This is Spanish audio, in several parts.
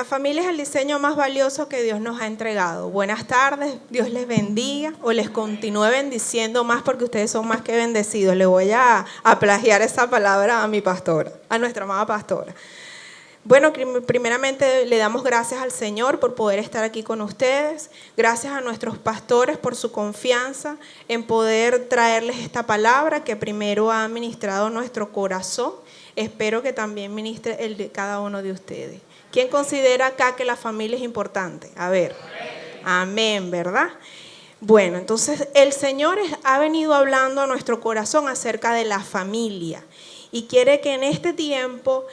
La familia es el diseño más valioso que Dios nos ha entregado. Buenas tardes, Dios les bendiga o les continúe bendiciendo más porque ustedes son más que bendecidos. Le voy a plagiar esa palabra a mi pastora, a nuestra amada pastora. Bueno, primeramente le damos gracias al Señor por poder estar aquí con ustedes. Gracias a nuestros pastores por su confianza en poder traerles esta palabra que primero ha ministrado nuestro corazón. Espero que también ministre el de cada uno de ustedes. ¿Quién considera acá que la familia es importante? A ver. Amén, ¿verdad? Bueno, entonces el Señor ha venido hablando a nuestro corazón acerca de la familia. Y quiere que en este tiempo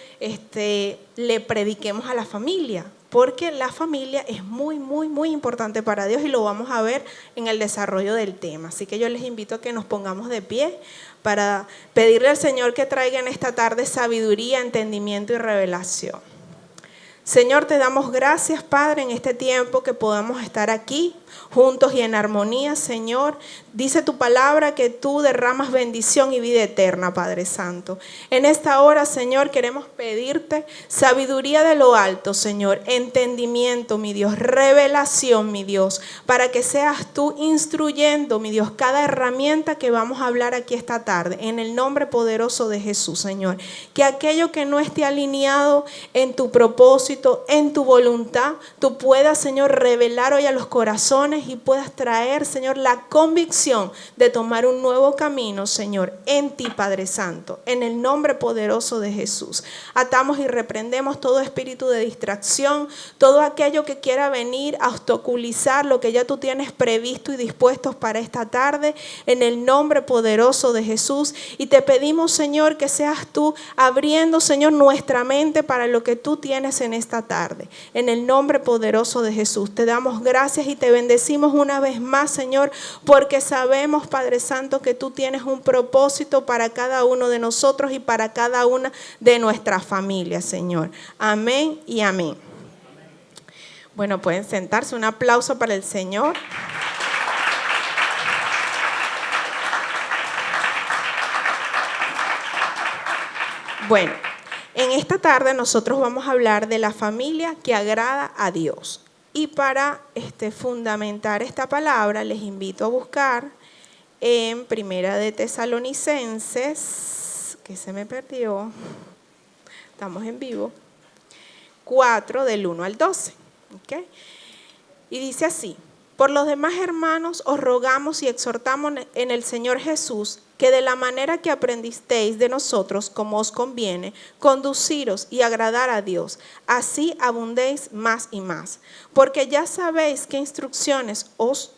le prediquemos a la familia, porque la familia es muy, muy, muy importante para Dios y lo vamos a ver en el desarrollo del tema. Así que yo les invito a que nos pongamos de pie para pedirle al Señor que traiga en esta tarde sabiduría, entendimiento y revelación. Señor, te damos gracias, Padre, en este tiempo que podamos estar aquí juntos y en armonía, Señor. Dice tu palabra que tú derramas bendición y vida eterna, Padre Santo. En esta hora, Señor, queremos pedirte sabiduría de lo alto, Señor, entendimiento, mi Dios, revelación, mi Dios, para que seas tú instruyendo, mi Dios, cada herramienta que vamos a hablar aquí esta tarde, en el nombre poderoso de Jesús, Señor. Que aquello que no esté alineado en tu propósito, en tu voluntad, tú puedas, Señor, revelar hoy a los corazones y puedas traer, Señor, la convicción de tomar un nuevo camino, Señor, en ti, Padre Santo, en el nombre poderoso de Jesús. Atamos y reprendemos todo espíritu de distracción, todo aquello que quiera venir a obstaculizar lo que ya tú tienes previsto y dispuesto para esta tarde, en el nombre poderoso de Jesús. Y te pedimos, Señor, que seas tú abriendo, Señor, nuestra mente para lo que tú tienes en esta tarde, en el nombre poderoso de Jesús. Te damos gracias y te bendecimos una vez más, Señor, porque sabemos, Padre Santo, que tú tienes un propósito para cada uno de nosotros y para cada una de nuestras familias, Señor. Amén y amén. Bueno, pueden sentarse. Un aplauso para el Señor. Bueno, en esta tarde nosotros vamos a hablar de la familia que agrada a Dios. Y para fundamentar esta palabra, les invito a buscar en Primera de Tesalonicenses, que se me perdió, estamos en vivo, 4 del 1 al 12. ¿Okay? Y dice así: por los demás, hermanos, os rogamos y exhortamos en el Señor Jesús que de la manera que aprendisteis de nosotros, como os conviene, conduciros y agradar a Dios, así abundéis más y más. Porque ya sabéis qué instrucciones os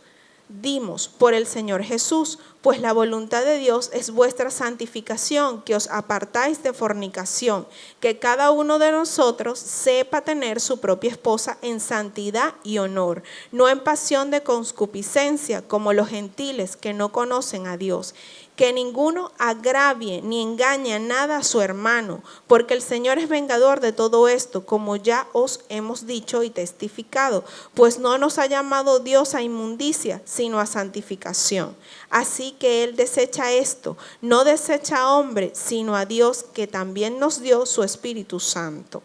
dimos por el Señor Jesús, pues la voluntad de Dios es vuestra santificación, que os apartáis de fornicación, que cada uno de nosotros sepa tener su propia esposa en santidad y honor, no en pasión de concupiscencia, como los gentiles que no conocen a Dios. Que ninguno agravie ni engañe nada a su hermano, porque el Señor es vengador de todo esto, como ya os hemos dicho y testificado, pues no nos ha llamado Dios a inmundicia, sino a santificación. Así que Él desecha esto, no desecha a hombre, sino a Dios, que también nos dio su Espíritu Santo.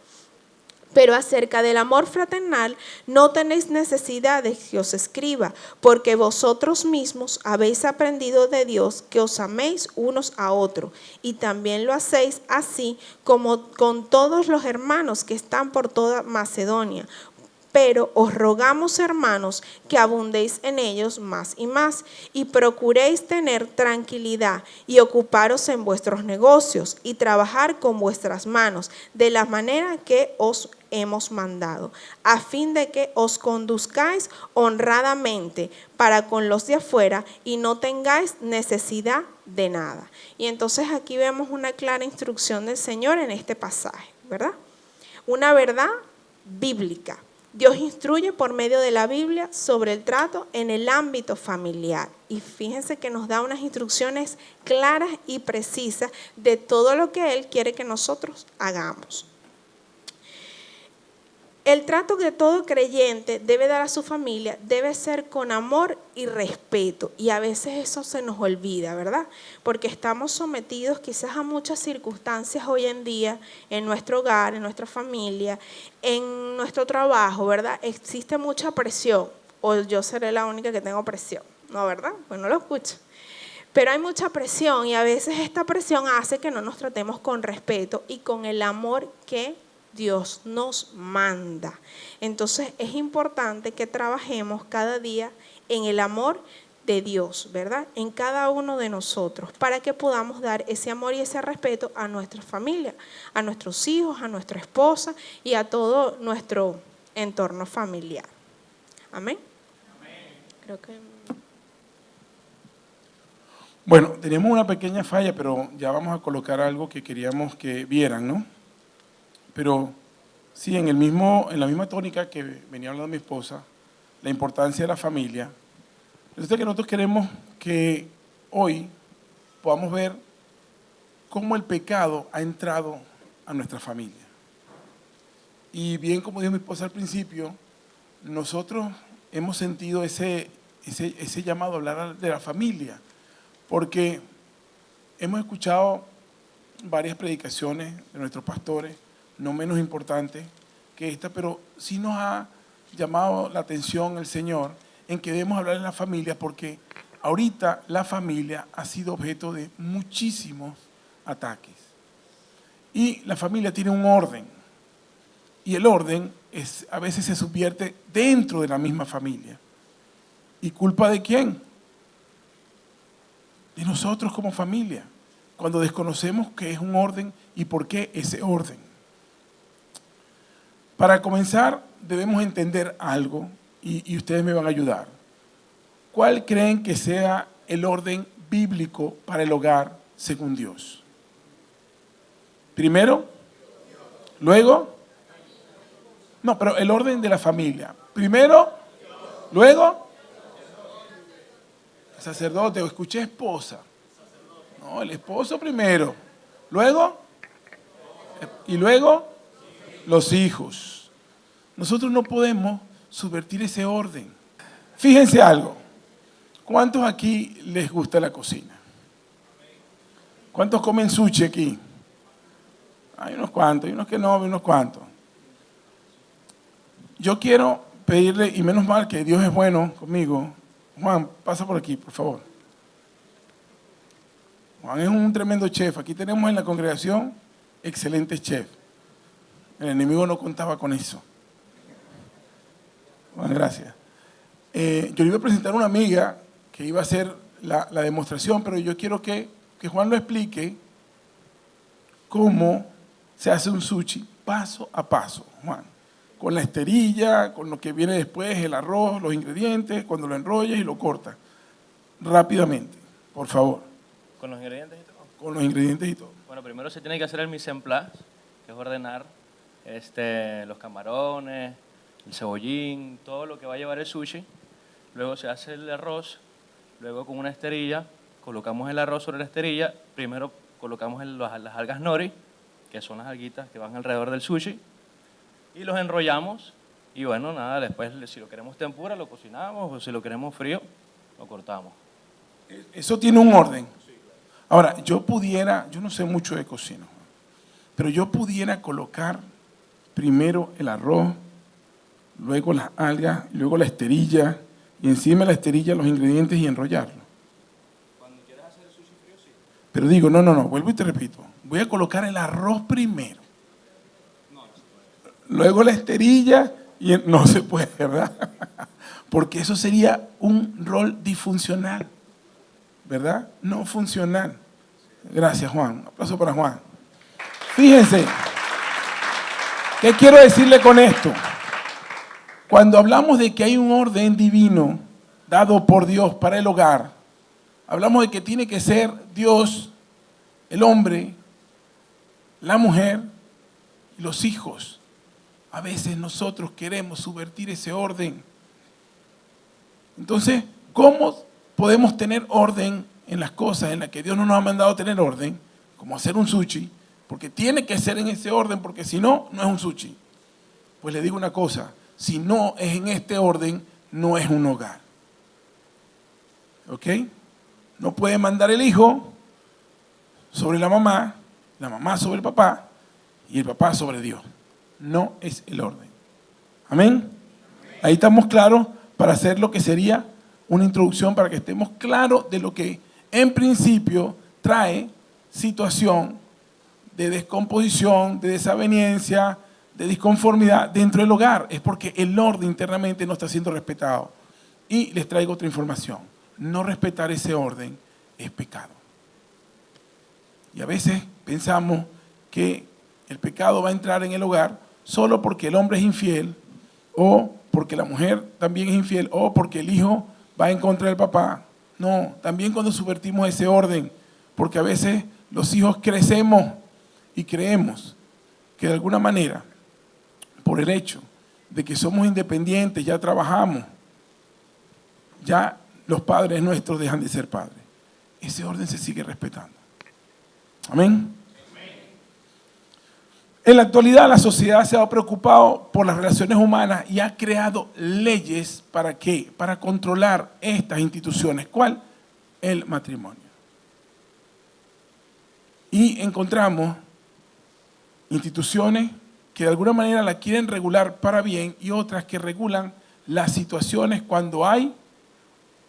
Pero acerca del amor fraternal no tenéis necesidad de que os escriba, porque vosotros mismos habéis aprendido de Dios que os améis unos a otros, y también lo hacéis así como con todos los hermanos que están por toda Macedonia. Pero os rogamos, hermanos, que abundéis en ellos más y más, y procuréis tener tranquilidad y ocuparos en vuestros negocios y trabajar con vuestras manos, de la manera que os hemos mandado, a fin de que os conduzcáis honradamente para con los de afuera y no tengáis necesidad de nada. Y entonces aquí vemos una clara instrucción del Señor en este pasaje, ¿verdad? Una verdad bíblica. Dios instruye por medio de la Biblia sobre el trato en el ámbito familiar. Y fíjense que nos da unas instrucciones claras y precisas de todo lo que Él quiere que nosotros hagamos. El trato que todo creyente debe dar a su familia debe ser con amor y respeto. Y a veces eso se nos olvida, ¿verdad? Porque estamos sometidos quizás a muchas circunstancias hoy en día en nuestro hogar, en nuestra familia, en nuestro trabajo, ¿verdad? Existe mucha presión. O yo seré la única que tengo presión, ¿no, verdad? Pues no lo escucho. Pero hay mucha presión y a veces esta presión hace que no nos tratemos con respeto y con el amor que Dios nos manda. Entonces es importante que trabajemos cada día en el amor de Dios, ¿verdad? En cada uno de nosotros, para que podamos dar ese amor y ese respeto a nuestra familia, a nuestros hijos, a nuestra esposa y a todo nuestro entorno familiar. Amén. Creo que... Bueno, tenemos una pequeña falla, pero ya vamos a colocar algo que queríamos que vieran, ¿no? Pero sí, en la misma tónica que venía hablando mi esposa, la importancia de la familia, resulta que nosotros queremos que hoy podamos ver cómo el pecado ha entrado a nuestra familia. Y bien, como dijo mi esposa al principio, nosotros hemos sentido ese llamado a hablar de la familia, porque hemos escuchado varias predicaciones de nuestros pastores, no menos importantes que esta, pero sí nos ha llamado la atención el Señor en que debemos hablar de la familia, porque ahorita la familia ha sido objeto de muchísimos ataques. Y la familia tiene un orden, y el orden a veces se subvierte dentro de la misma familia. ¿Y culpa de quién? De nosotros como familia, cuando desconocemos qué es un orden y por qué ese orden. Para comenzar, debemos entender algo y ustedes me van a ayudar. ¿Cuál creen que sea el orden bíblico para el hogar según Dios? Primero, luego, no, pero el orden de la familia. Primero, luego, sacerdote, escuché esposa. No, el esposo primero. Luego, y luego, los hijos. Nosotros no podemos subvertir ese orden. Fíjense algo. ¿Cuántos aquí les gusta la cocina? ¿Cuántos comen sushi aquí? Hay unos cuantos, hay unos que no, hay unos cuantos. Yo quiero pedirle, y menos mal que Dios es bueno conmigo. Juan, pasa por aquí, por favor. Juan es un tremendo chef. Aquí tenemos en la congregación excelentes chefs. El enemigo no contaba con eso. Juan, gracias. Yo le iba a presentar a una amiga que iba a hacer la demostración, pero yo quiero que Juan lo explique cómo se hace un sushi paso a paso, Juan. Con la esterilla, con lo que viene después, el arroz, los ingredientes, cuando lo enrollas y lo cortas. Rápidamente, por favor. ¿Con los ingredientes y todo? Con los ingredientes y todo. Bueno, primero se tiene que hacer el mise en place, que es ordenar los camarones, el cebollín, todo lo que va a llevar el sushi. Luego se hace el arroz, luego con una esterilla, colocamos el arroz sobre la esterilla. Primero colocamos las algas nori, que son las alguitas que van alrededor del sushi. Y los enrollamos y bueno, nada, después si lo queremos tempura lo cocinamos o si lo queremos frío lo cortamos. Eso tiene un orden. Ahora, yo no sé mucho de cocina, pero yo pudiera colocar primero el arroz, luego las algas, luego la esterilla y encima de la esterilla los ingredientes y enrollarlo. Cuando quieras hacer el sushi frío, sí. Pero digo, no, vuelvo y te repito, voy a colocar el arroz primero. Luego la esterilla y no se puede, ¿verdad? Porque eso sería un rol disfuncional, ¿verdad? No funcional. Gracias, Juan. Un aplauso para Juan. Fíjense, ¿qué quiero decirle con esto? Cuando hablamos de que hay un orden divino dado por Dios para el hogar, hablamos de que tiene que ser Dios, el hombre, la mujer y los hijos. A veces nosotros queremos subvertir ese orden. Entonces, ¿cómo podemos tener orden en las cosas en las que Dios no nos ha mandado tener orden? Como hacer un sushi, porque tiene que ser en ese orden, porque si no, no es un sushi. Pues le digo una cosa, si no es en este orden, no es un hogar. ¿Ok? No puede mandar el hijo sobre la mamá sobre el papá y el papá sobre Dios. No es el orden. Amén. Ahí estamos claros para hacer lo que sería una introducción para que estemos claros de lo que en principio trae situación de descomposición, de desaveniencia, de disconformidad dentro del hogar. Es porque el orden internamente no está siendo respetado. Y les traigo otra información. No respetar ese orden es pecado. Y a veces pensamos que el pecado va a entrar en el hogar solo porque el hombre es infiel, o porque la mujer también es infiel, o porque el hijo va en contra del papá. No, también cuando subvertimos ese orden, porque a veces los hijos crecemos y creemos que de alguna manera, por el hecho de que somos independientes, ya trabajamos, ya los padres nuestros dejan de ser padres. Ese orden se sigue respetando. Amén. En la actualidad la sociedad se ha preocupado por las relaciones humanas y ha creado leyes ¿para qué? Para controlar estas instituciones. ¿Cuál? El matrimonio. Y encontramos instituciones que de alguna manera la quieren regular para bien y otras que regulan las situaciones cuando hay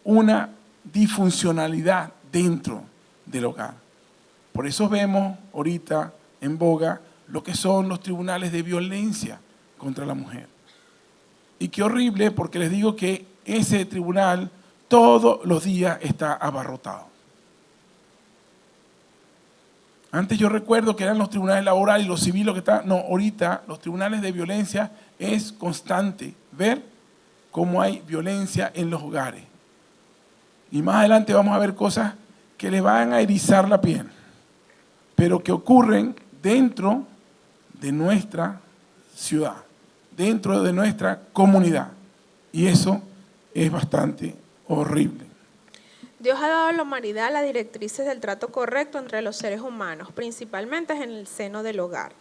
una disfuncionalidad dentro del hogar. Por eso vemos ahorita en boga lo que son los tribunales de violencia contra la mujer. Y qué horrible, porque les digo que ese tribunal todos los días está abarrotado. Antes yo recuerdo que eran los tribunales laborales y los civiles lo que estaban. No, ahorita los tribunales de violencia es constante ver cómo hay violencia en los hogares. Y más adelante vamos a ver cosas que le van a erizar la piel, pero que ocurren dentro de nuestra ciudad, dentro de nuestra comunidad. Y eso es bastante horrible. Dios ha dado a la humanidad las directrices del trato correcto entre los seres humanos, principalmente en el seno del hogar.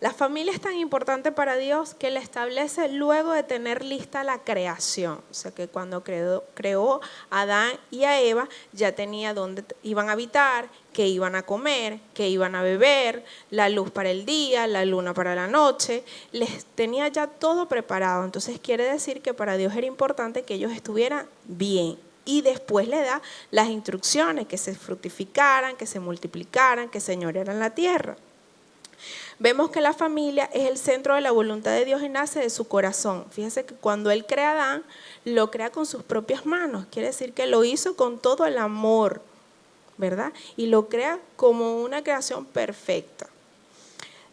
La familia es tan importante para Dios que la establece luego de tener lista la creación. O sea que cuando creó a Adán y a Eva, ya tenía dónde iban a habitar, qué iban a comer, qué iban a beber, la luz para el día, la luna para la noche. Les tenía ya todo preparado. Entonces quiere decir que para Dios era importante que ellos estuvieran bien. Y después le da las instrucciones, que se fructificaran, que se multiplicaran, que señorearan la tierra. Vemos que la familia es el centro de la voluntad de Dios y nace de su corazón. Fíjense que cuando Él crea a Adán, lo crea con sus propias manos. Quiere decir que lo hizo con todo el amor, ¿verdad? Y lo crea como una creación perfecta.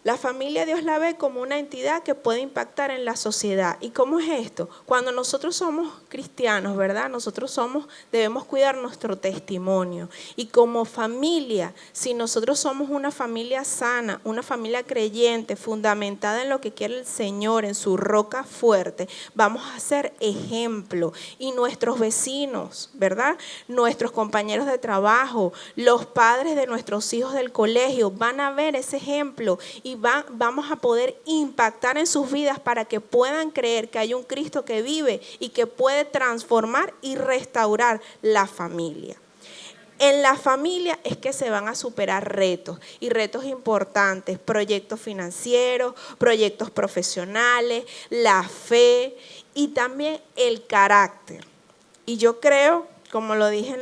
La familia Dios la ve como una entidad que puede impactar en la sociedad. ¿Y cómo es esto? Cuando nosotros somos cristianos, ¿verdad? Debemos cuidar nuestro testimonio. Y como familia, si nosotros somos una familia sana, una familia creyente, fundamentada en lo que quiere el Señor, en su roca fuerte, vamos a ser ejemplo. Y nuestros vecinos, ¿verdad? Nuestros compañeros de trabajo, los padres de nuestros hijos del colegio, van a ver ese ejemplo y vamos a poder impactar en sus vidas para que puedan creer que hay un Cristo que vive y que puede transformar y restaurar la familia. En la familia es que se van a superar retos y retos importantes, proyectos financieros, proyectos profesionales, la fe y también el carácter. Y yo creo, como lo dije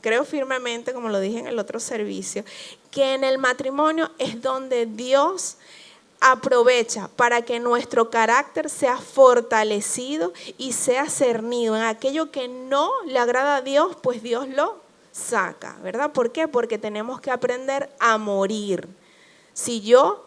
creo firmemente, como lo dije en el otro servicio, que en el matrimonio es donde Dios aprovecha para que nuestro carácter sea fortalecido y sea cernido en aquello que no le agrada a Dios, pues Dios lo saca, ¿verdad? ¿Por qué? Porque tenemos que aprender a morir. Si yo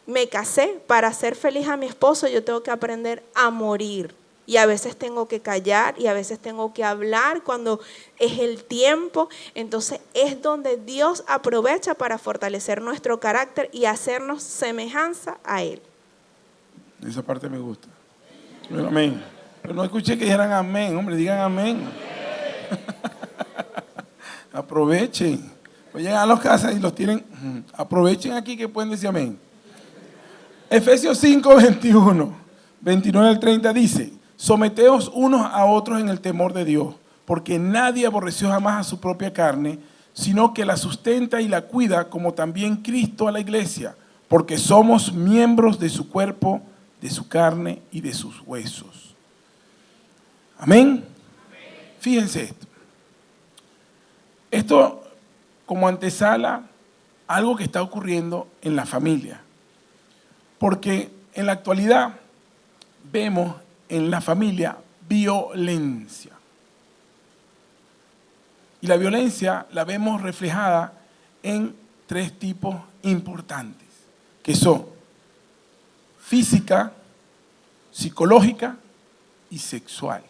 me casé para hacer feliz a mi esposo, yo tengo que aprender a morir. Y a veces tengo que callar y a veces tengo que hablar cuando es el tiempo. Entonces es donde Dios aprovecha para fortalecer nuestro carácter y hacernos semejanza a Él. Esa parte me gusta. Bueno, amén. Pero no escuché que dijeran amén, hombre, digan amén. Aprovechen. Pues llegan a las casas y los tienen. Aprovechen aquí que pueden decir amén. Efesios 5, 21, 29 al 30 dice: someteos unos a otros en el temor de Dios, porque nadie aborreció jamás a su propia carne, sino que la sustenta y la cuida, como también Cristo a la iglesia, porque somos miembros de su cuerpo, de su carne y de sus huesos. Amén. Fíjense esto. Esto como antesala algo que está ocurriendo en la familia. Porque en la actualidad vemos en la familia violencia. Y la violencia la vemos reflejada en 3 tipos importantes, que son física, psicológica y sexual.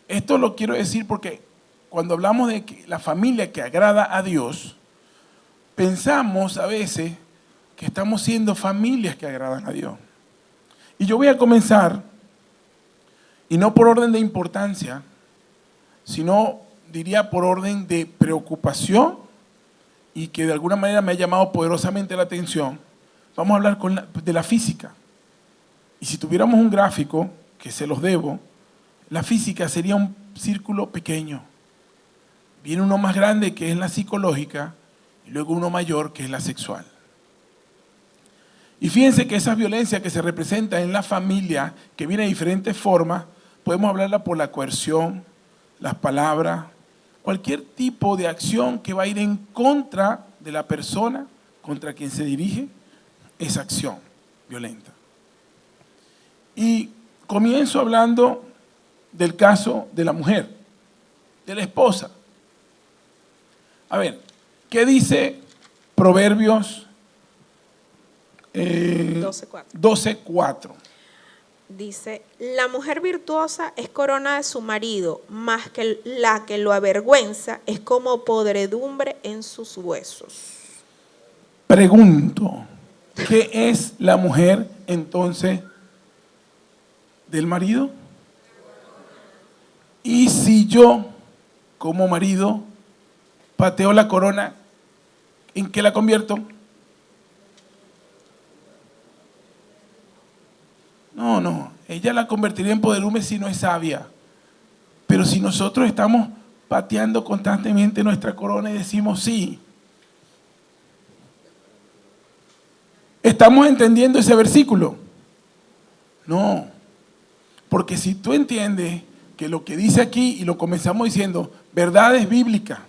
Esto lo quiero decir porque cuando hablamos de que la familia que agrada a Dios, pensamos a veces que estamos siendo familias que agradan a Dios. Y yo voy a comenzar, y no por orden de importancia, sino diría por orden de preocupación y que de alguna manera me ha llamado poderosamente la atención. Vamos a hablar de la física. Y si tuviéramos un gráfico, que se los debo, la física sería un círculo pequeño. Viene uno más grande, que es la psicológica, y luego uno mayor, que es la sexual. Y fíjense que esa violencia que se representa en la familia, que viene de diferentes formas, podemos hablarla por la coerción, las palabras, cualquier tipo de acción que va a ir en contra de la persona contra quien se dirige esa acción violenta. Y comienzo hablando del caso de la mujer, de la esposa. A ver, ¿qué dice Proverbios 12:4? Dice: la mujer virtuosa es corona de su marido, más que la que lo avergüenza es como podredumbre en sus huesos. Pregunto, ¿qué es la mujer entonces del marido? Y si yo, como marido, pateo la corona, ¿en qué la convierto? No, ella la convertiría en podredumbre si no es sabia. Pero si nosotros estamos pateando constantemente nuestra corona y decimos sí, ¿estamos entendiendo ese versículo? No, porque si tú entiendes que lo que dice aquí, y lo comenzamos diciendo, verdades bíblicas,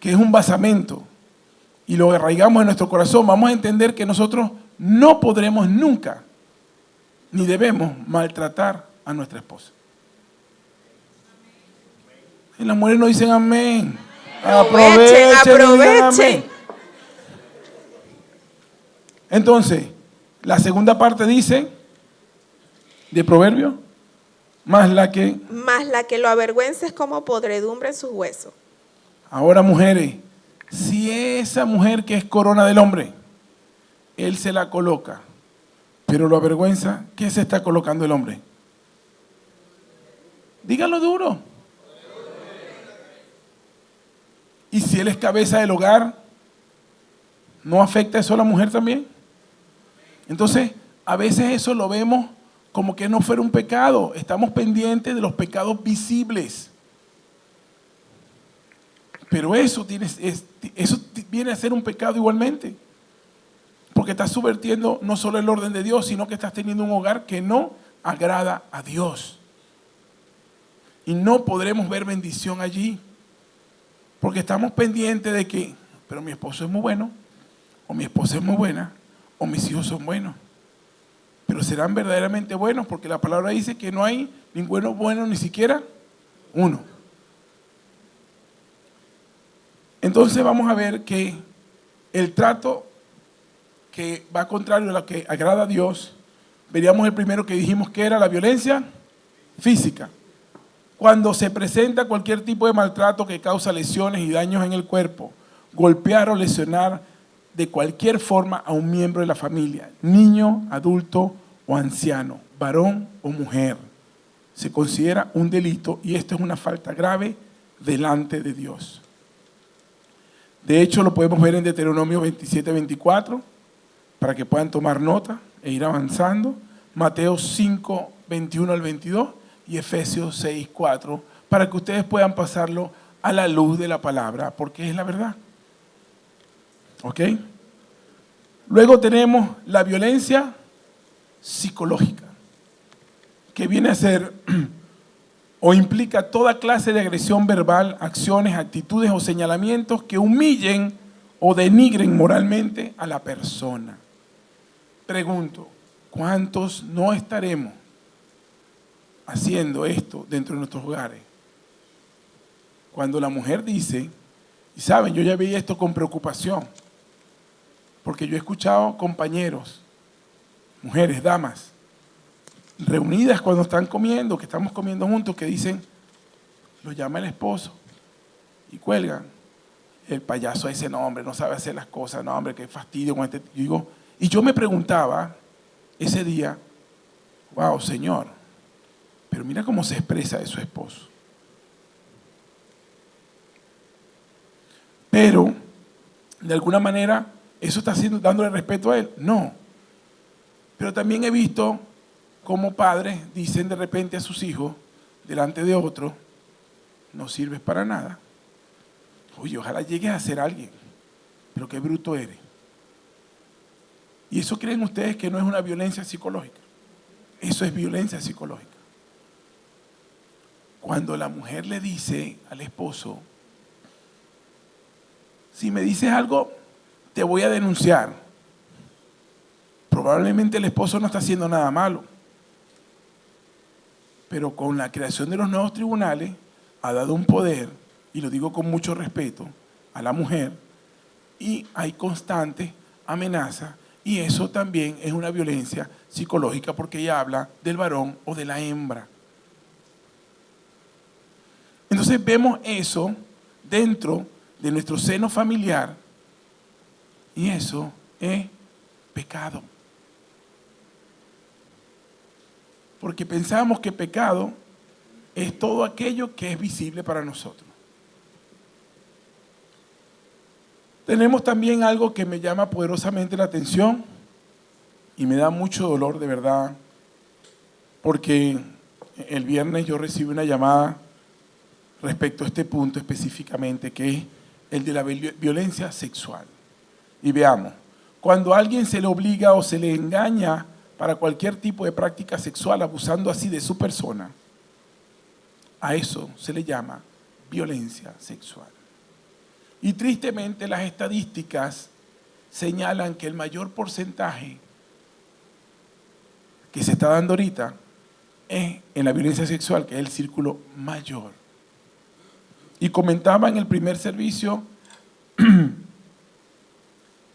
que es un basamento, y lo arraigamos en nuestro corazón, vamos a entender que nosotros no podremos nunca, ni debemos maltratar a nuestra esposa. Y las mujeres no dicen amén. Aprovechen. Amén. Entonces, la segunda parte dice, de Proverbio, más la que lo avergüenza es como podredumbre en sus huesos. Ahora, mujeres, si esa mujer que es corona del hombre, él se la coloca, pero lo avergüenza, ¿qué se está colocando el hombre? Díganlo duro. Y si él es cabeza del hogar, ¿no afecta eso a la mujer también? Entonces, a veces eso lo vemos como que no fuera un pecado. Estamos pendientes de los pecados visibles. Pero eso viene a ser un pecado igualmente. Porque estás subvirtiendo no solo el orden de Dios, sino que estás teniendo un hogar que no agrada a Dios. Y no podremos ver bendición allí. Porque estamos pendientes de que, pero mi esposo es muy bueno, o mi esposa es muy buena, o mis hijos son buenos. Pero serán verdaderamente buenos, porque la palabra dice que no hay ninguno bueno, ni siquiera uno. Entonces vamos a ver que el trato que va contrario a lo que agrada a Dios, veríamos el primero que dijimos que era la violencia física. Cuando se presenta cualquier tipo de maltrato que causa lesiones y daños en el cuerpo, golpear o lesionar de cualquier forma a un miembro de la familia, niño, adulto o anciano, varón o mujer, se considera un delito y esto es una falta grave delante de Dios. De hecho, lo podemos ver en Deuteronomio 27:24, para que puedan tomar nota e ir avanzando. Mateo 5, 21 al 22 y Efesios 6, 4, para que ustedes puedan pasarlo a la luz de la palabra, porque es la verdad. ¿Ok? Luego tenemos la violencia psicológica, que viene a ser o implica toda clase de agresión verbal, acciones, actitudes o señalamientos que humillen o denigren moralmente a la persona. Pregunto, ¿cuántos no estaremos haciendo esto dentro de nuestros hogares? Cuando la mujer dice, y saben, yo ya veía esto con preocupación, porque yo he escuchado compañeros, mujeres, damas, reunidas cuando están comiendo, que estamos comiendo juntos, que dicen, lo llama el esposo y cuelgan. El payaso ese, no hombre, no sabe hacer las cosas, no hombre, qué fastidio con este. Yo digo, y yo me preguntaba ese día, wow, Señor, pero mira cómo se expresa de su esposo. Pero, de alguna manera, ¿eso está dándole respeto a él? No. Pero también he visto cómo padres dicen de repente a sus hijos, delante de otros, no sirves para nada. Oye, ojalá llegues a ser alguien, pero qué bruto eres. ¿Y eso creen ustedes que no es una violencia psicológica? Eso es violencia psicológica. Cuando la mujer le dice al esposo, si me dices algo, te voy a denunciar. Probablemente el esposo no está haciendo nada malo, pero con la creación de los nuevos tribunales ha dado un poder, y lo digo con mucho respeto, a la mujer, y hay constantes amenazas, y eso también es una violencia psicológica porque ella habla del varón o de la hembra. Entonces vemos eso dentro de nuestro seno familiar y eso es pecado. Porque pensamos que pecado es todo aquello que es visible para nosotros. Tenemos también algo que me llama poderosamente la atención y me da mucho dolor de verdad, porque el viernes yo recibí una llamada respecto a este punto específicamente, que es el de la violencia sexual. Y veamos, cuando a alguien se le obliga o se le engaña para cualquier tipo de práctica sexual, abusando así de su persona, a eso se le llama violencia sexual. Y tristemente las estadísticas señalan que el mayor porcentaje que se está dando ahorita es en la violencia sexual, que es el círculo mayor. Y comentaba en el primer servicio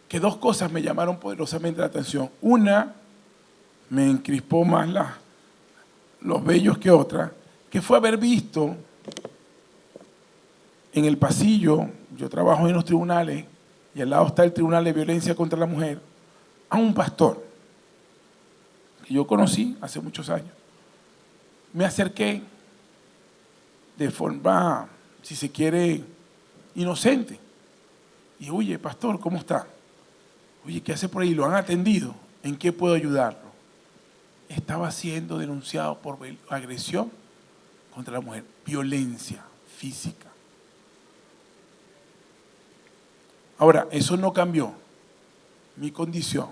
que dos cosas me llamaron poderosamente la atención. Una, me encrispó más los vellos que otra, que fue haber visto en el pasillo, yo trabajo en los tribunales, y al lado está el Tribunal de Violencia contra la Mujer, a un pastor que yo conocí hace muchos años. Me acerqué de forma, si se quiere, inocente. Y oye, pastor, ¿cómo está? Oye, ¿qué hace por ahí? ¿Lo han atendido? ¿En qué puedo ayudarlo? Estaba siendo denunciado por agresión contra la mujer, violencia física. Ahora, eso no cambió mi condición,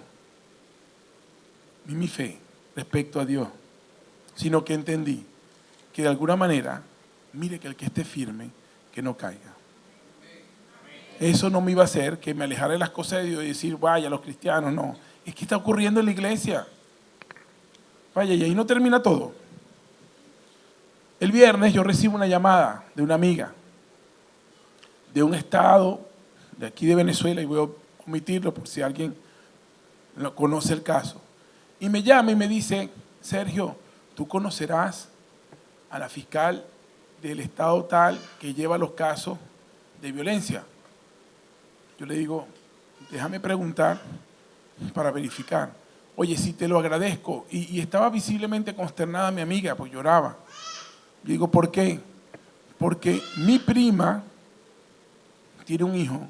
ni mi fe respecto a Dios, sino que entendí que de alguna manera, mire que el que esté firme, que no caiga. Eso no me iba a hacer que me alejara de las cosas de Dios y decir, vaya, los cristianos, no. Es que está ocurriendo en la iglesia. Vaya, y ahí no termina todo. El viernes yo recibo una llamada de una amiga de un estado de aquí de Venezuela, y voy a omitirlo por si alguien no conoce el caso. Y me llama y me dice, Sergio, tú conocerás a la fiscal del estado tal que lleva los casos de violencia. Yo le digo, déjame preguntar para verificar. Oye, sí, te lo agradezco. Y estaba visiblemente consternada mi amiga, pues lloraba. Le digo, ¿por qué? Porque mi prima tiene un hijo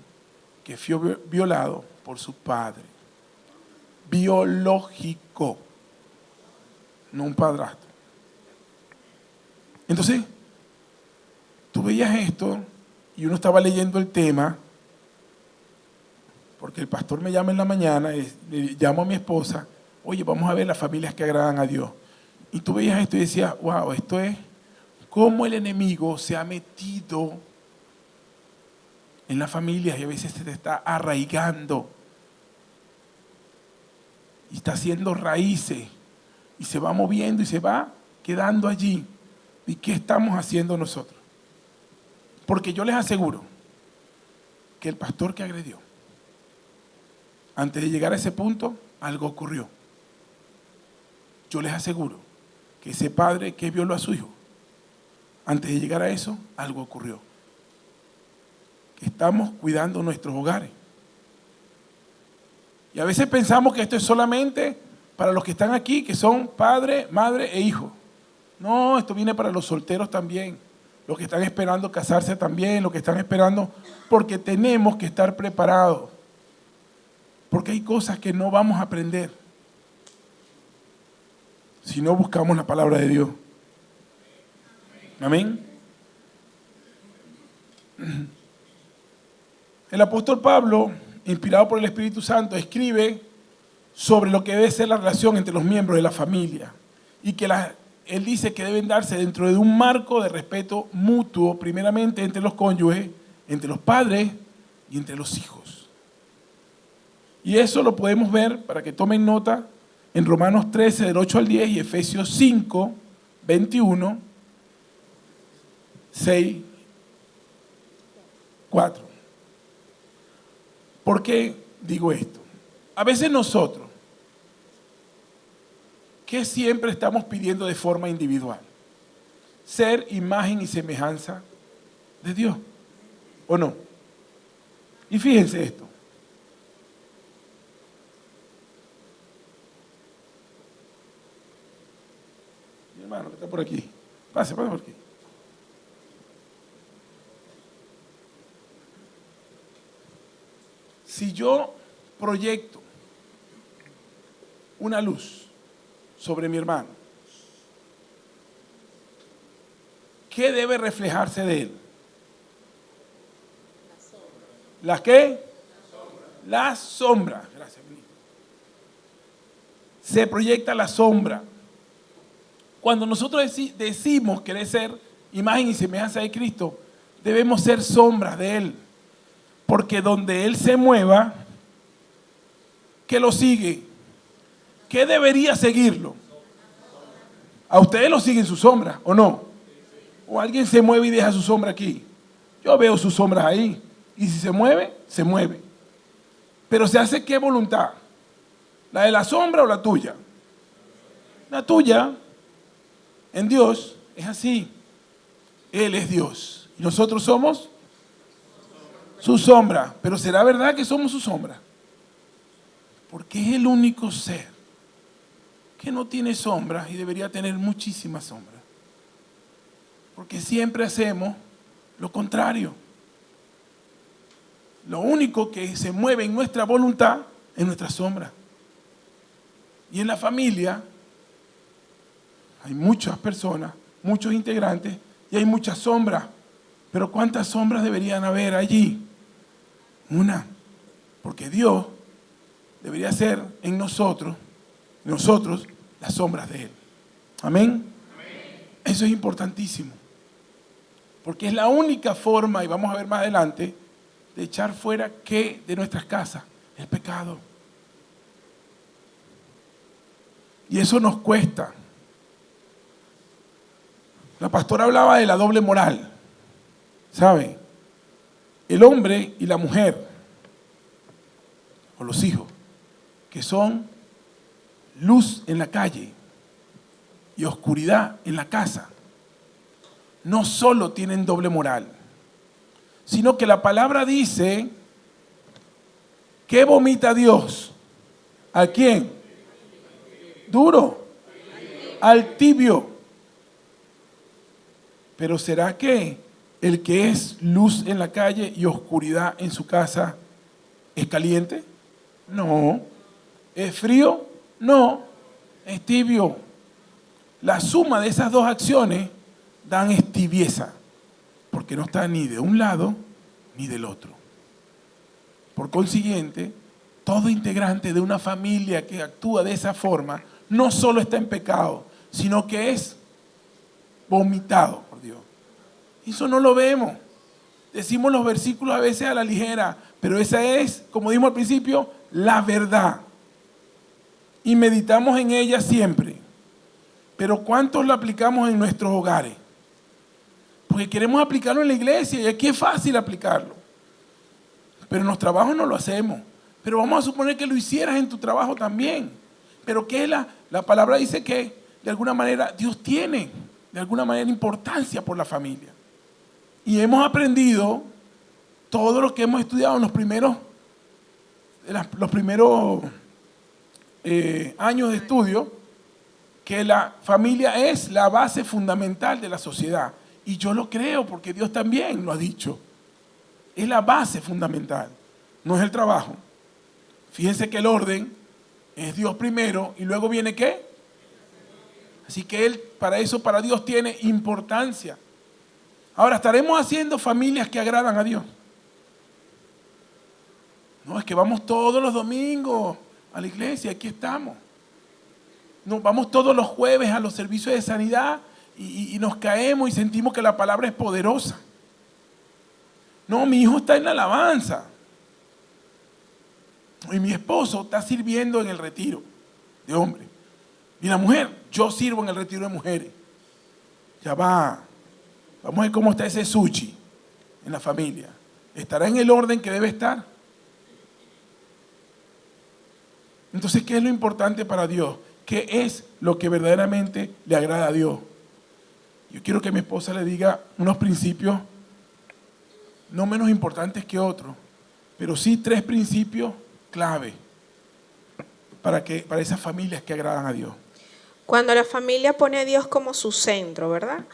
que fue violado por su padre. biológico, no un padrastro. Entonces, tú veías esto y uno estaba leyendo el tema, porque el pastor me llama en la mañana, le llamo a mi esposa, oye, vamos a ver las familias que agradan a Dios. Y tú veías esto y decías, wow, esto es cómo el enemigo se ha metido en las familias y a veces se te está arraigando y está haciendo raíces y se va moviendo y se va quedando allí. ¿Y qué estamos haciendo nosotros? Porque yo les aseguro que el pastor que agredió, antes de llegar a ese punto, algo ocurrió. Yo les aseguro que ese padre que violó a su hijo, antes de llegar a eso, algo ocurrió. Que estamos cuidando nuestros hogares. Y a veces pensamos que esto es solamente para los que están aquí, que son padre, madre e hijo. No, esto viene para los solteros también, los que están esperando casarse también, los que están esperando, porque tenemos que estar preparados. Porque hay cosas que no vamos a aprender si no buscamos la palabra de Dios. Amén. El apóstol Pablo, inspirado por el Espíritu Santo, escribe sobre lo que debe ser la relación entre los miembros de la familia y que él dice que deben darse dentro de un marco de respeto mutuo, primeramente entre los cónyuges, entre los padres y entre los hijos. Y eso lo podemos ver, para que tomen nota, en Romanos 13, del 8 al 10 y Efesios 5, 21, 6, 4. ¿Por qué digo esto? A veces nosotros, ¿qué siempre estamos pidiendo de forma individual? Ser imagen y semejanza de Dios, ¿o no? Y fíjense esto. Mi hermano que está por aquí, pase por aquí. Si yo proyecto una luz sobre mi hermano, ¿qué debe reflejarse de él? ¿La qué? La sombra. Gracias, ministro. Se proyecta la sombra. Cuando nosotros decimos querer ser imagen y semejanza de Cristo, debemos ser sombras de Él. Porque donde Él se mueva, ¿qué lo sigue? ¿Qué debería seguirlo? ¿A ustedes lo siguen su sombra o no? ¿O alguien se mueve y deja su sombra aquí? Yo veo sus sombras ahí. Y si se mueve, se mueve. Pero ¿se hace qué voluntad? ¿La de la sombra o la tuya? La tuya, en Dios, es así. Él es Dios. Y nosotros somos su sombra. Pero ¿será verdad que somos su sombra? Porque es el único ser que no tiene sombras y debería tener muchísimas sombras. Porque siempre hacemos lo contrario. Lo único que se mueve en nuestra voluntad es nuestra sombra. Y en la familia hay muchas personas, muchos integrantes y hay muchas sombras. Pero ¿cuántas sombras deberían haber allí? Una. Porque Dios debería ser en nosotros las sombras de Él. Amén. Eso es importantísimo. Porque es la única forma, y vamos a ver más adelante, de echar fuera ¿qué? De nuestras casas, el pecado. Y eso nos cuesta. La pastora hablaba de la doble moral. ¿Sabe? El hombre y la mujer, o los hijos, que son luz en la calle y oscuridad en la casa, no solo tienen doble moral, sino que la palabra dice, ¿qué vomita Dios? ¿A quién? Duro, al tibio. Pero ¿será que el que es luz en la calle y oscuridad en su casa es caliente? No, ¿Es frío? No, es tibio. La suma de esas dos acciones dan tibieza, porque no está ni de un lado ni del otro. Por consiguiente, todo integrante de una familia que actúa de esa forma no solo está en pecado, sino que es vomitado por Dios. Eso no lo vemos. Decimos los versículos a veces a la ligera, pero esa es, como dijimos al principio, la verdad. Y meditamos en ella siempre. Pero ¿cuántos la aplicamos en nuestros hogares? Porque queremos aplicarlo en la iglesia y aquí es fácil aplicarlo. Pero en los trabajos no lo hacemos. Pero vamos a suponer que lo hicieras en tu trabajo también. Pero ¿qué es la palabra? Dice que de alguna manera Dios tiene de alguna manera importancia por la familia. Y hemos aprendido todo lo que hemos estudiado en los primeros años de estudio, que la familia es la base fundamental de la sociedad. Y yo lo creo porque Dios también lo ha dicho. Es la base fundamental, no es el trabajo. Fíjense que el orden es Dios primero y luego viene ¿qué? Así que Él, para Dios tiene importancia. Ahora, ¿estaremos haciendo familias que agradan a Dios? No, es que vamos todos los domingos a la iglesia, aquí estamos. No, vamos todos los jueves a los servicios de sanidad y nos caemos y sentimos que la palabra es poderosa. No, mi hijo está en la alabanza. Y mi esposo está sirviendo en el retiro de hombres. Y la mujer, yo sirvo en el retiro de mujeres. Ya va. Vamos a ver cómo está ese sushi en la familia. ¿Estará en el orden que debe estar? Entonces, ¿qué es lo importante para Dios? ¿Qué es lo que verdaderamente le agrada a Dios? Yo quiero que mi esposa le diga unos principios no menos importantes que otros, pero sí 3 principios clave para esas familias que agradan a Dios. Cuando la familia pone a Dios como su centro, ¿verdad?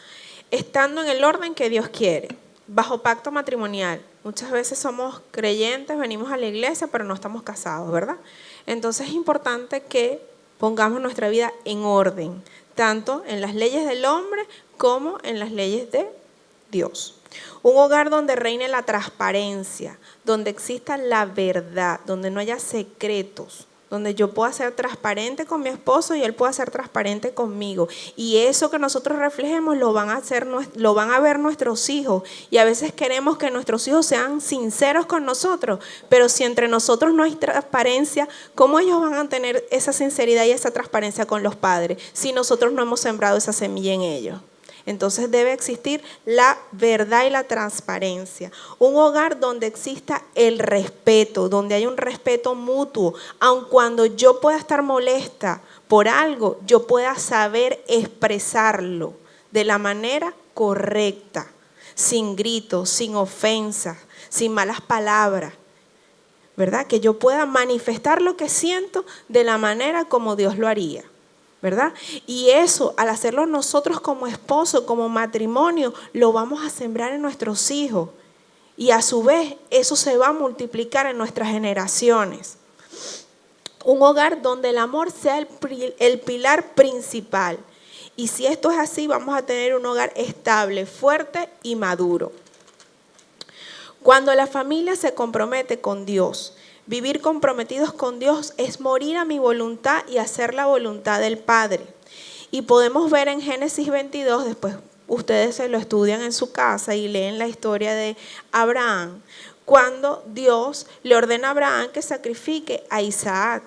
Estando en el orden que Dios quiere, bajo pacto matrimonial. Muchas veces somos creyentes, venimos a la iglesia, pero no estamos casados, ¿verdad? Entonces es importante que pongamos nuestra vida en orden, tanto en las leyes del hombre como en las leyes de Dios. Un hogar donde reine la transparencia, donde exista la verdad, donde no haya secretos, donde yo pueda ser transparente con mi esposo y él pueda ser transparente conmigo. Y eso que nosotros reflejemos lo van a ver nuestros hijos. Y a veces queremos que nuestros hijos sean sinceros con nosotros, pero si entre nosotros no hay transparencia, ¿cómo ellos van a tener esa sinceridad y esa transparencia con los padres si nosotros no hemos sembrado esa semilla en ellos? Entonces debe existir la verdad y la transparencia. Un hogar donde exista el respeto, donde haya un respeto mutuo. Aun cuando yo pueda estar molesta por algo, yo pueda saber expresarlo de la manera correcta, sin gritos, sin ofensas, sin malas palabras. ¿Verdad? Que yo pueda manifestar lo que siento de la manera como Dios lo haría. ¿Verdad? Y eso, al hacerlo nosotros como esposo, como matrimonio, lo vamos a sembrar en nuestros hijos. Y a su vez, eso se va a multiplicar en nuestras generaciones. Un hogar donde el amor sea el pilar principal. Y si esto es así, vamos a tener un hogar estable, fuerte y maduro. Cuando la familia se compromete con Dios, vivir comprometidos con Dios es morir a mi voluntad y hacer la voluntad del Padre. Y podemos ver en Génesis 22, después ustedes se lo estudian en su casa y leen la historia de Abraham, cuando Dios le ordena a Abraham que sacrifique a Isaac.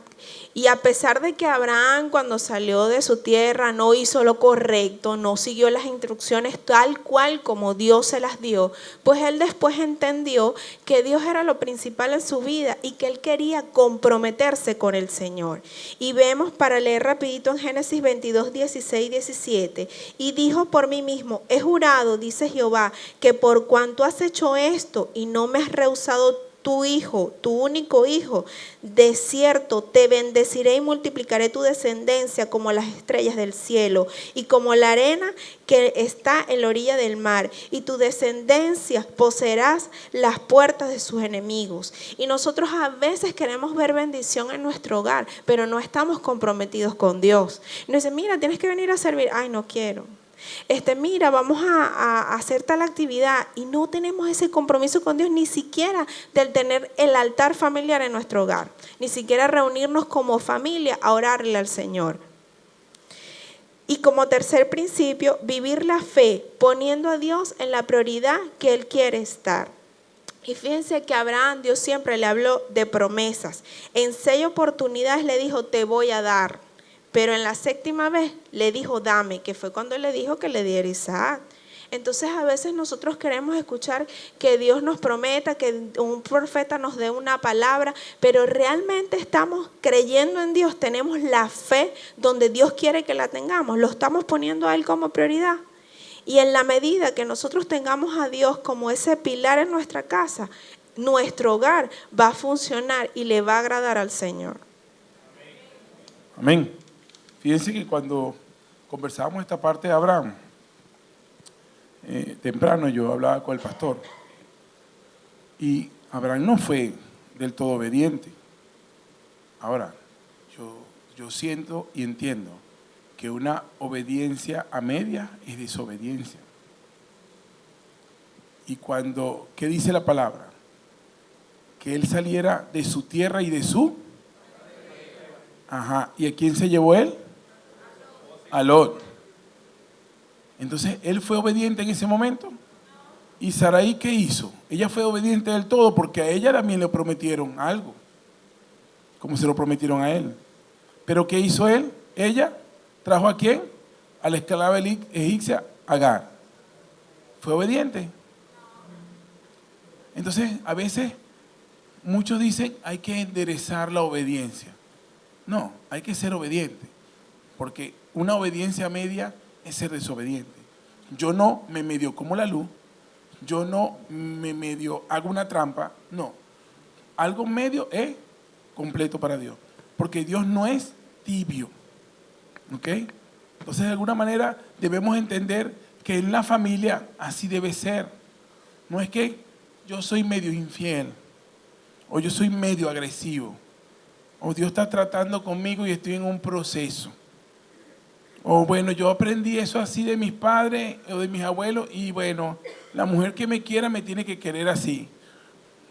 Y a pesar de que Abraham cuando salió de su tierra no hizo lo correcto, no siguió las instrucciones tal cual como Dios se las dio, pues él después entendió que Dios era lo principal en su vida y que él quería comprometerse con el Señor. Y vemos, para leer rapidito en Génesis 22, 16, 17, y dijo por mí mismo, he jurado, dice Jehová, que por cuanto has hecho esto y no me has rehusado tu hijo, tu único hijo, de cierto te bendeciré y multiplicaré tu descendencia como las estrellas del cielo y como la arena que está en la orilla del mar, y tu descendencia poseerás las puertas de sus enemigos. Y nosotros a veces queremos ver bendición en nuestro hogar, pero no estamos comprometidos con Dios. Y nos dicen, mira, tienes que venir a servir. Ay, no quiero. Mira, vamos a hacer tal actividad, y no tenemos ese compromiso con Dios, ni siquiera del tener el altar familiar en nuestro hogar, ni siquiera reunirnos como familia a orarle al Señor. Y como tercer principio, vivir la fe poniendo a Dios en la prioridad que Él quiere estar. Y fíjense que a Abraham Dios siempre le habló de promesas. En 6 oportunidades le dijo, te voy a dar. Pero en la 7ª vez le dijo, dame, que fue cuando le dijo que le diera Isaac. Entonces a veces nosotros queremos escuchar que Dios nos prometa, que un profeta nos dé una palabra, pero realmente estamos creyendo en Dios, tenemos la fe donde Dios quiere que la tengamos, lo estamos poniendo a Él como prioridad. Y en la medida que nosotros tengamos a Dios como ese pilar en nuestra casa, nuestro hogar va a funcionar y le va a agradar al Señor. Amén. Fíjense que cuando conversábamos esta parte de Abraham, temprano yo hablaba con el pastor, y Abraham no fue del todo obediente. Ahora, yo siento y entiendo que una obediencia a media es desobediencia. Y cuando, ¿qué dice la palabra? Que él saliera de su tierra y de su... Ajá. ¿Y a quién se llevó él? A Lot. Entonces, ¿él fue obediente en ese momento? ¿Y Sarai qué hizo? Ella fue obediente del todo porque a ella también le prometieron algo, como se lo prometieron a él. ¿Pero qué hizo él? Ella trajo ¿a quién? A la esclava egipcia Agar. ¿Fue obediente? Entonces, a veces muchos dicen hay que enderezar la obediencia. No, hay que ser obediente, porque una obediencia media es ser desobediente. Yo no me medio como la luz, yo no me medio hago una trampa, no. Algo medio es completo para Dios, porque Dios no es tibio, ¿ok? Entonces, de alguna manera debemos entender que en la familia así debe ser. No es que yo soy medio infiel, o yo soy medio agresivo, o Dios está tratando conmigo y estoy en un proceso. O bueno, yo aprendí eso así de mis padres o de mis abuelos, y bueno, la mujer que me quiera me tiene que querer así.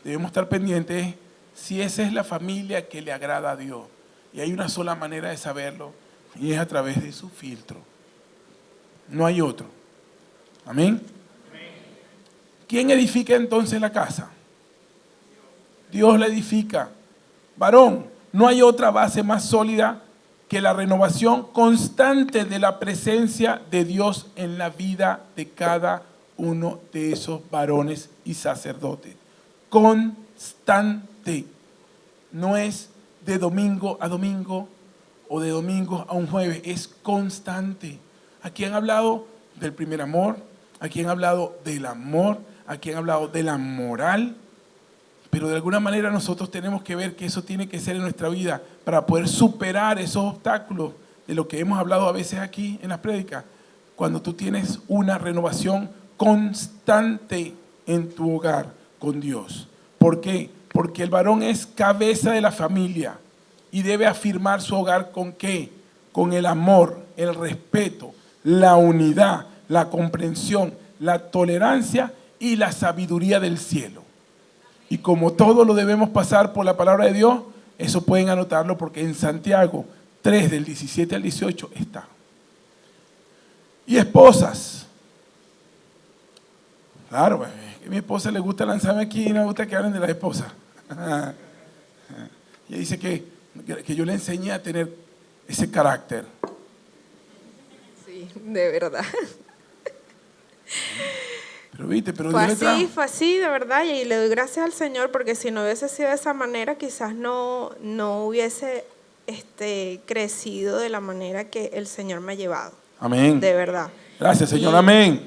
Debemos estar pendientes si esa es la familia que le agrada a Dios. Y hay una sola manera de saberlo, y es a través de su filtro. No hay otro. Amén. ¿Quién edifica entonces la casa? Dios la edifica. Varón, no hay otra base más sólida que la renovación constante de la presencia de Dios en la vida de cada uno de esos varones y sacerdotes. Constante. No es de domingo a domingo o de domingo a un jueves, es constante. Aquí han hablado del primer amor, aquí han hablado del amor, aquí han hablado de la moral, pero de alguna manera nosotros tenemos que ver que eso tiene que ser en nuestra vida para poder superar esos obstáculos de lo que hemos hablado a veces aquí en las prédicas. Cuando tú tienes una renovación constante en tu hogar con Dios. ¿Por qué? Porque el varón es cabeza de la familia y debe afirmar su hogar ¿con qué? Con el amor, el respeto, la unidad, la comprensión, la tolerancia y la sabiduría del cielo. Y como todo lo debemos pasar por la palabra de Dios, eso pueden anotarlo porque en Santiago 3 del 17 al 18 está. Y esposas. Claro, a mi esposa le gusta lanzarme aquí y no me gusta que hablen de la esposa. Ella dice que yo le enseñé a tener ese carácter. Sí, de verdad. Pero viste, pero fue así, de verdad, y le doy gracias al Señor, porque si no hubiese sido de esa manera, quizás no hubiese crecido de la manera que el Señor me ha llevado. Amén. De verdad. Gracias, Señor. Amén.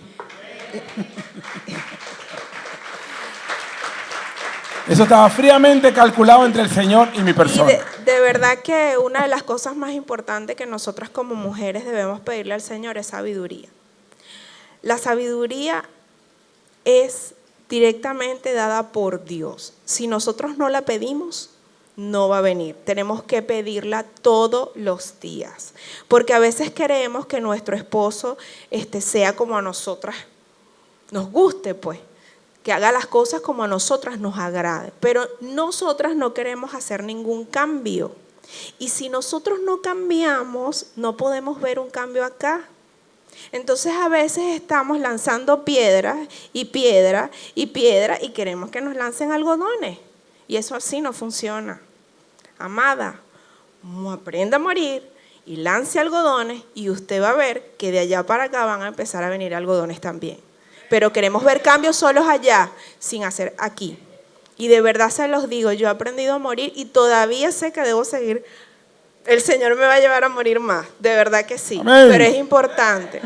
Eso estaba fríamente calculado entre el Señor y mi Y persona. de verdad que una de las cosas más importantes que nosotras como mujeres debemos pedirle al Señor es sabiduría. La sabiduría es directamente dada por Dios. Si nosotros no la pedimos, no va a venir. Tenemos que pedirla todos los días. Porque a veces queremos que nuestro esposo sea como a nosotras nos guste, pues. Que haga las cosas como a nosotras nos agrade. Pero nosotras no queremos hacer ningún cambio. Y si nosotros no cambiamos, no podemos ver un cambio acá. Entonces a veces estamos lanzando piedras y piedra y piedra y queremos que nos lancen algodones. Y eso así no funciona. Amada, aprenda a morir y lance algodones y usted va a ver que de allá para acá van a empezar a venir algodones también. Pero queremos ver cambios solos allá, sin hacer aquí. Y de verdad se los digo, yo he aprendido a morir y todavía sé que debo seguir. El Señor me va a llevar a morir más, de verdad que sí. Amén. Pero es importante.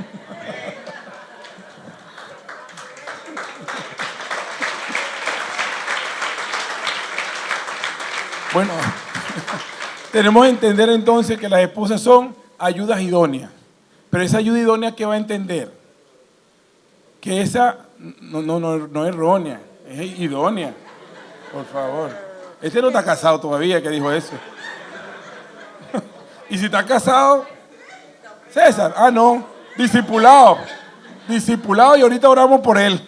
Bueno, tenemos que entender entonces que las esposas son ayudas idóneas. Pero esa ayuda idónea, ¿qué va a entender? Que esa no es errónea, es idónea. Por favor. Este no está casado todavía, que dijo eso. Y si está casado, César, no, discipulado. Discipulado y ahorita oramos por él.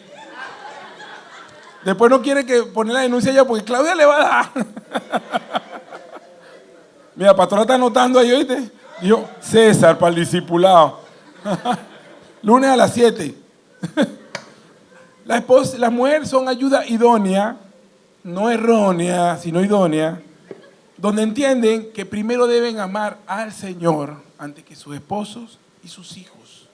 Después no quiere que poner la denuncia ya porque Claudia le va a dar. Mira, pastora está anotando ahí, ¿oíste? Dijo, César para el discipulado. Lunes a las 7. Las mujeres son ayuda idónea, no errónea, sino idónea, donde entienden que primero deben amar al Señor antes que sus esposos y sus hijos.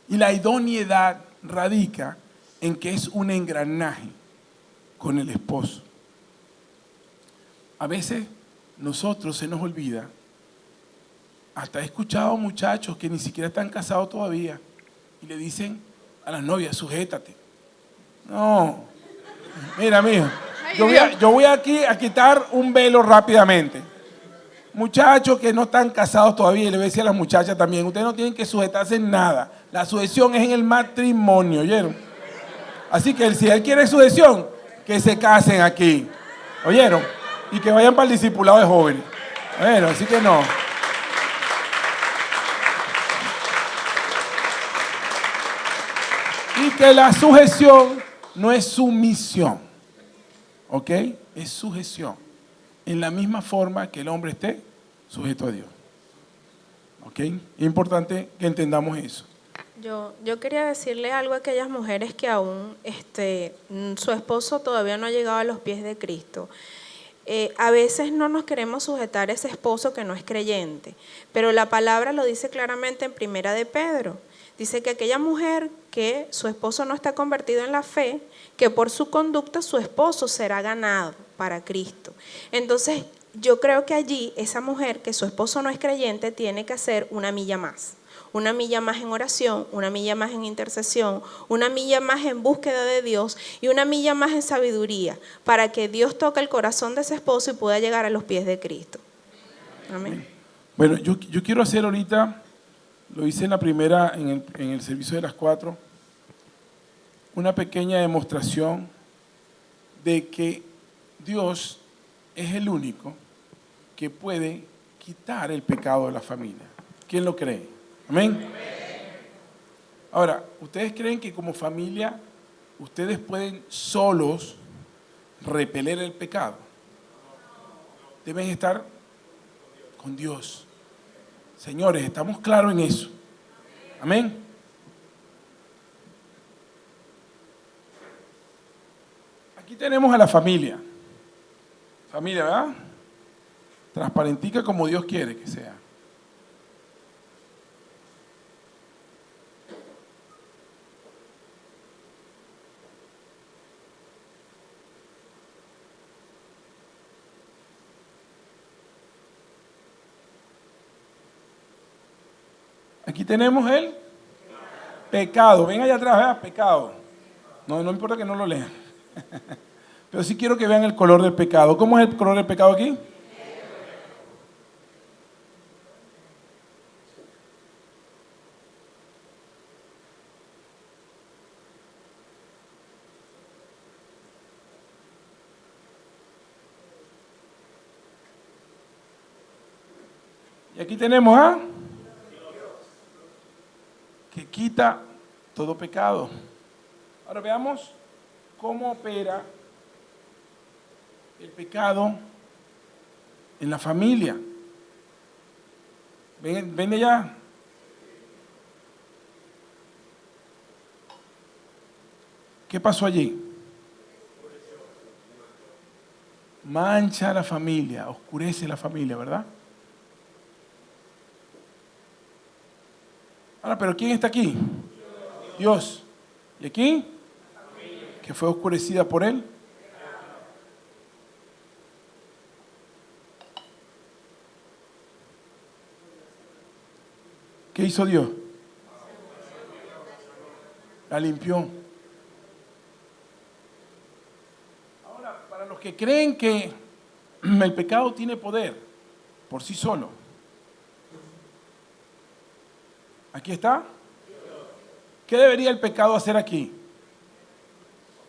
Y la idoneidad radica en que es un engranaje con el esposo. A veces nosotros se nos olvida, hasta he escuchado muchachos que ni siquiera están casados todavía y le dicen a las novias, sujétate. No, mira, mijo, yo voy aquí a quitar un velo rápidamente. Muchachos que no están casados todavía, y le voy a decir a las muchachas también, ustedes no tienen que sujetarse en nada. La sujeción es en el matrimonio, ¿oyeron? Así que si él quiere sujeción, que se casen aquí, ¿oyeron? Y que vayan para el discipulado de jóvenes. Bueno, así que no. Y que la sujeción no es sumisión, ¿ok? Es sujeción. En la misma forma que el hombre esté sujeto a Dios. ¿Ok? Es importante que entendamos eso. Yo quería decirle algo a aquellas mujeres que aún su esposo todavía no ha llegado a los pies de Cristo. A veces no nos queremos sujetar a ese esposo que no es creyente, pero la palabra lo dice claramente en Primera de Pedro. Dice que aquella mujer que su esposo no está convertido en la fe, que por su conducta su esposo será ganado para Cristo. Entonces, yo creo que allí esa mujer que su esposo no es creyente tiene que hacer una milla más. Una milla más en oración, una milla más en intercesión, una milla más en búsqueda de Dios y una milla más en sabiduría para que Dios toque el corazón de ese esposo y pueda llegar a los pies de Cristo. Amén. Bueno, yo quiero hacer ahorita, lo hice en la primera, en el servicio de las 4, una pequeña demostración de que Dios es el único que puede quitar el pecado de la familia. ¿Quién lo cree? Amén. Ahora, ¿ustedes creen que como familia ustedes pueden solos repeler el pecado? Deben estar con Dios. Señores, estamos claros en eso. Amén. Aquí tenemos a la familia. Familia, ¿verdad? Transparentica como Dios quiere que sea. Aquí tenemos el pecado. Ven allá atrás, ¿verdad? Pecado. No importa que no lo lean. Pero sí quiero que vean el color del pecado. ¿Cómo es el color del pecado aquí? Y aquí tenemos a que quita todo pecado. Ahora veamos cómo opera el pecado en la familia. ¿Ven de allá? ¿Qué pasó allí? Mancha la familia, oscurece la familia, ¿verdad? Ahora, ¿pero quién está aquí? Dios. ¿Y aquí? Que fue oscurecida por él. ¿Qué hizo Dios? La limpió. Ahora, para los que creen que el pecado tiene poder por sí solo, aquí está. ¿Qué debería el pecado hacer aquí?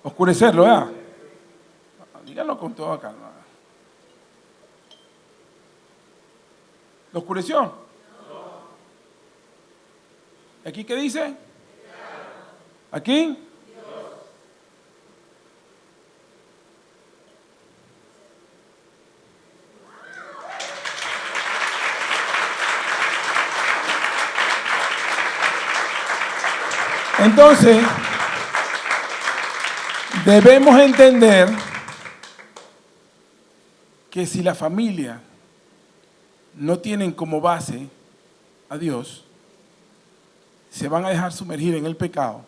Oscurecerlo, ¿verdad? Díganlo con toda calma. ¿Lo oscureció? ¿Aquí qué dice? ¿Aquí? Entonces, debemos entender que si la familia no tienen como base a Dios, se van a dejar sumergir en el pecado,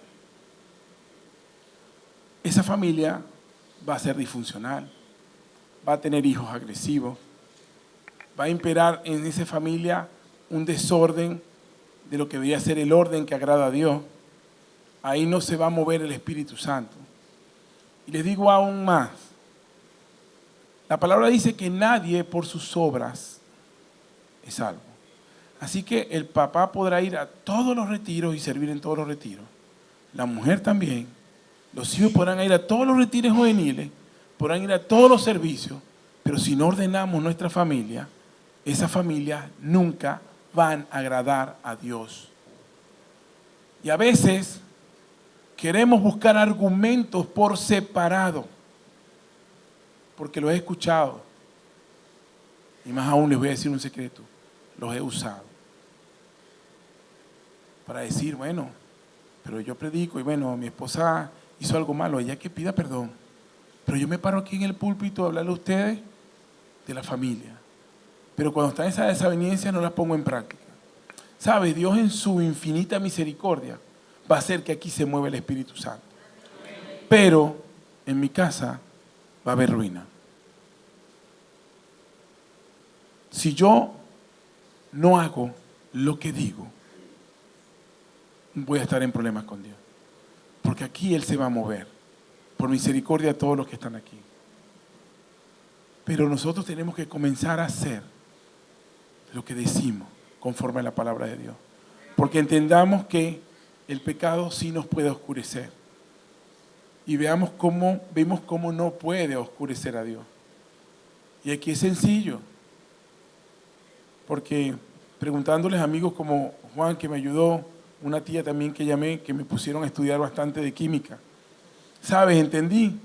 esa familia va a ser disfuncional, va a tener hijos agresivos, va a imperar en esa familia un desorden de lo que debería ser el orden que agrada a Dios. Ahí no se va a mover el Espíritu Santo. Y les digo aún más, la palabra dice que nadie por sus obras es salvo. Así que el papá podrá ir a todos los retiros y servir en todos los retiros. La mujer también. Los hijos podrán ir a todos los retiros juveniles, podrán ir a todos los servicios, pero si no ordenamos nuestra familia, esas familias nunca van a agradar a Dios. Y a veces queremos buscar argumentos por separado, porque los he escuchado. Y más aún les voy a decir un secreto, los he usado. Para decir, bueno, pero yo predico y bueno, mi esposa hizo algo malo, ella que pida perdón. Pero yo me paro aquí en el púlpito a hablarle a ustedes de la familia. Pero cuando están esas desavenencias no las pongo en práctica. ¿Sabes? Dios en su infinita misericordia va a hacer que aquí se mueva el Espíritu Santo. Pero en mi casa va a haber ruina. Si yo no hago lo que digo, voy a estar en problemas con Dios. Porque aquí Él se va a mover. Por misericordia a todos los que están aquí. Pero nosotros tenemos que comenzar a hacer lo que decimos conforme a la palabra de Dios. Porque entendamos que el pecado sí nos puede oscurecer. Y vemos cómo no puede oscurecer a Dios. Y aquí es sencillo. Porque preguntándoles a amigos como Juan, que me ayudó, una tía también que llamé, que me pusieron a estudiar bastante de química. ¿Sabes? Entendí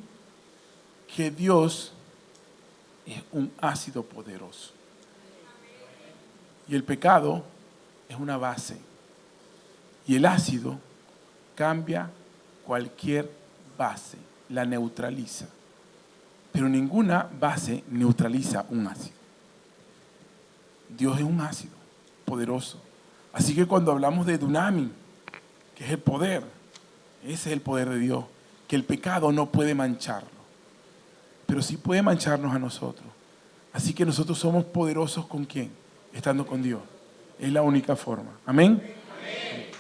que Dios es un ácido poderoso. Y el pecado es una base. Y el ácido cambia cualquier base, la neutraliza. Pero ninguna base neutraliza un ácido. Dios es un ácido poderoso. Así que cuando hablamos de Dunami, que es el poder, ese es el poder de Dios, que el pecado no puede mancharlo, pero sí puede mancharnos a nosotros. Así que nosotros somos poderosos ¿con quién? Estando con Dios. Es la única forma. Amén. Amén.